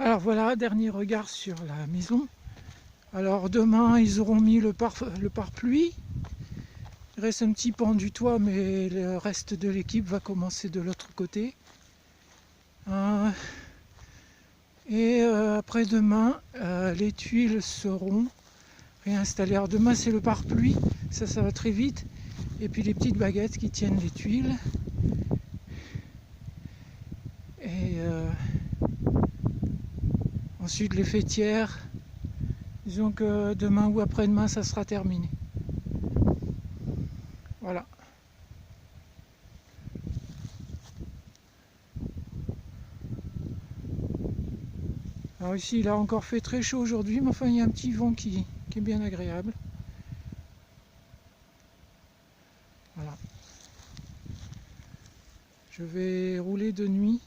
Alors voilà, dernier regard sur la maison. Alors demain, ils auront mis le pare-pluie. Il reste un petit pan du toit, mais le reste de l'équipe va commencer de l'autre côté. Euh, après-demain, les tuiles seront réinstallées. Alors demain, c'est le pare-pluie, ça va très vite. Et puis les petites baguettes qui tiennent les tuiles. Et ensuite les fêtières. Disons que demain ou après-demain, ça sera terminé. Voilà. Alors ici, il a encore fait très chaud aujourd'hui, mais enfin, il y a un petit vent qui est bien agréable. Voilà. Je vais rouler de nuit.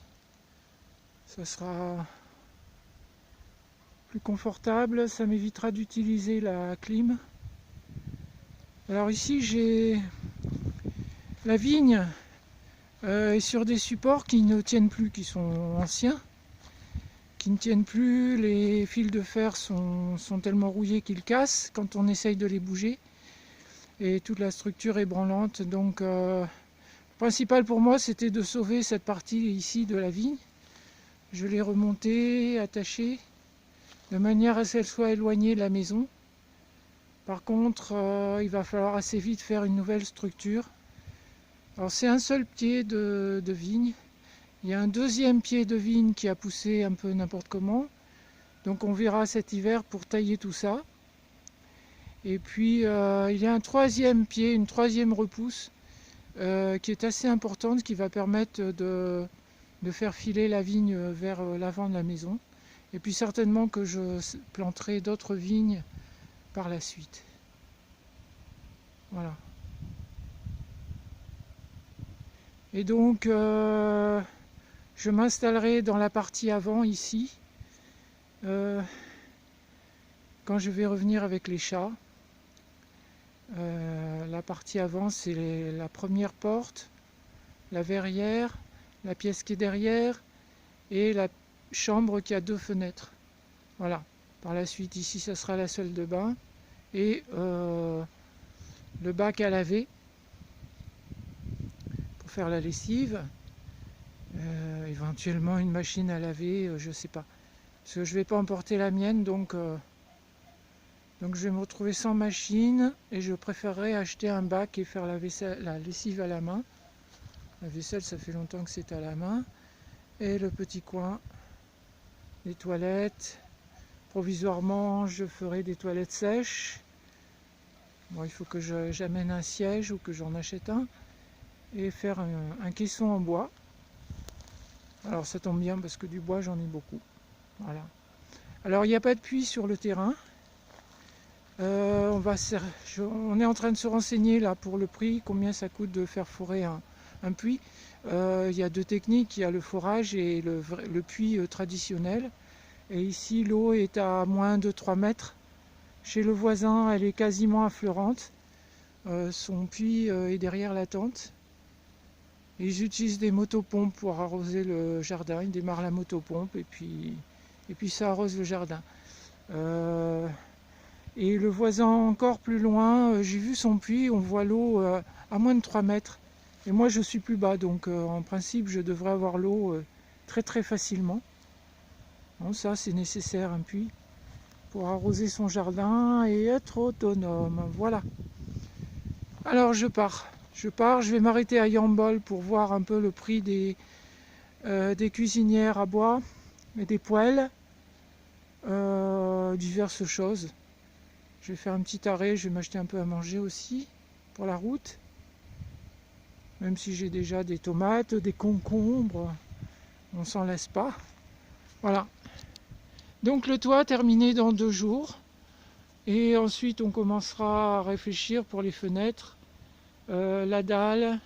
Ça sera plus confortable, ça m'évitera d'utiliser la clim. Alors ici, j'ai la vigne est sur des supports qui ne tiennent plus, qui sont anciens, qui ne tiennent plus. Les fils de fer sont tellement rouillés qu'ils cassent quand on essaye de les bouger. Et toute la structure est branlante. Donc le principal pour moi, c'était de sauver cette partie ici de la vigne. Je l'ai remontée, attachée, de manière à ce qu'elle soit éloignée de la maison. Par contre, il va falloir assez vite faire une nouvelle structure. Alors c'est un seul pied de vigne. Il y a un deuxième pied de vigne qui a poussé un peu n'importe comment. Donc on verra cet hiver pour tailler tout ça. Et puis il y a un troisième pied, une troisième repousse qui est assez importante, qui va permettre de faire filer la vigne vers l'avant de la maison. Et puis certainement que je planterai d'autres vignes par la suite. Voilà. Et donc je m'installerai dans la partie avant ici quand je vais revenir avec les chats. La partie avant, c'est la première porte, la verrière, la pièce qui est derrière et la chambre qui a 2 fenêtres. Voilà. Par la suite, ici, ça sera la salle de bain et le bac à laver pour faire la lessive. Éventuellement une machine à laver, je sais pas. Parce que je ne vais pas emporter la mienne, donc je vais me retrouver sans machine et je préférerais acheter un bac et faire la lessive à la main. La vaisselle, ça fait longtemps que c'est à la main. Et le petit coin des toilettes. Provisoirement, je ferai des toilettes sèches. Bon, il faut que j'amène un siège ou que j'en achète un. Et faire un caisson en bois. Alors ça tombe bien parce que du bois, j'en ai beaucoup. Voilà. Alors il n'y a pas de puits sur le terrain. On est en train de se renseigner là pour le prix, combien ça coûte de faire forer un puits. Il y a 2 techniques, il y a le forage et le puits traditionnel. Et ici l'eau est à moins de 3 mètres. Chez le voisin, elle est quasiment affleurante. Son puits est derrière la tente. Ils utilisent des motopompes pour arroser le jardin. Ils démarrent la motopompe et puis ça arrose le jardin. Et le voisin encore plus loin, j'ai vu son puits, on voit l'eau à moins de 3 mètres. Et moi je suis plus bas, donc en principe je devrais avoir l'eau très très facilement. Bon, ça c'est nécessaire, un puits, pour arroser son jardin et être autonome. Voilà. Alors je pars, je vais m'arrêter à Yambol pour voir un peu le prix des cuisinières à bois et des poêles, diverses choses. Je vais faire un petit arrêt, je vais m'acheter un peu à manger aussi pour la route. Même si j'ai déjà des tomates, des concombres, on s'en lasse pas. Voilà. Donc le toit terminé dans 2 jours. Et ensuite on commencera à réfléchir pour les fenêtres, la dalle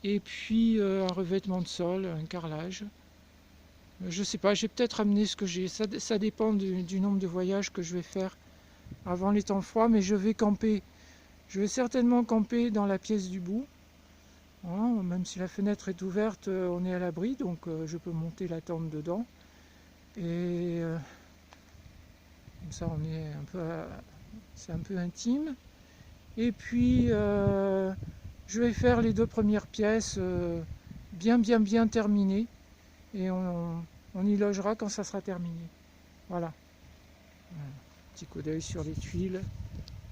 et puis un revêtement de sol, un carrelage. Je sais pas, j'ai peut-être amené ce que j'ai. Ça dépend du nombre de voyages que je vais faire avant les temps froids, mais je vais camper. Je vais certainement camper dans la pièce du bout. Même si la fenêtre est ouverte, on est à l'abri, donc je peux monter la tente dedans. Et comme ça on est un peu, c'est un peu intime. Et puis je vais faire les 2 premières pièces bien terminées. Et on y logera quand ça sera terminé. Voilà. Petit coup d'œil sur les tuiles.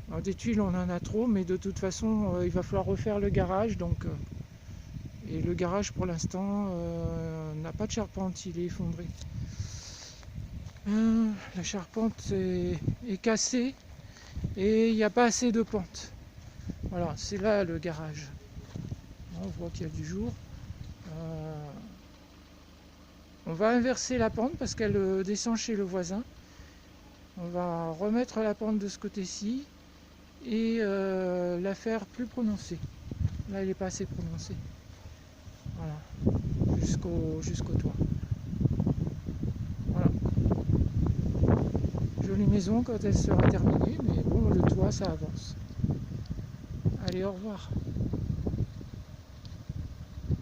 Alors, des tuiles on en a trop, mais de toute façon il va falloir refaire le garage. Donc, et le garage pour l'instant n'a pas de charpente, il est effondré. La charpente est cassée et il n'y a pas assez de pente. Voilà, c'est là le garage. On voit qu'il y a du jour. On va inverser la pente parce qu'elle descend chez le voisin. On va remettre la pente de ce côté-ci et la faire plus prononcée. Là, elle n'est pas assez prononcée. Voilà, jusqu'au toit. Voilà. Jolie maison quand elle sera terminée, mais bon, le toit, ça avance. Allez, au revoir.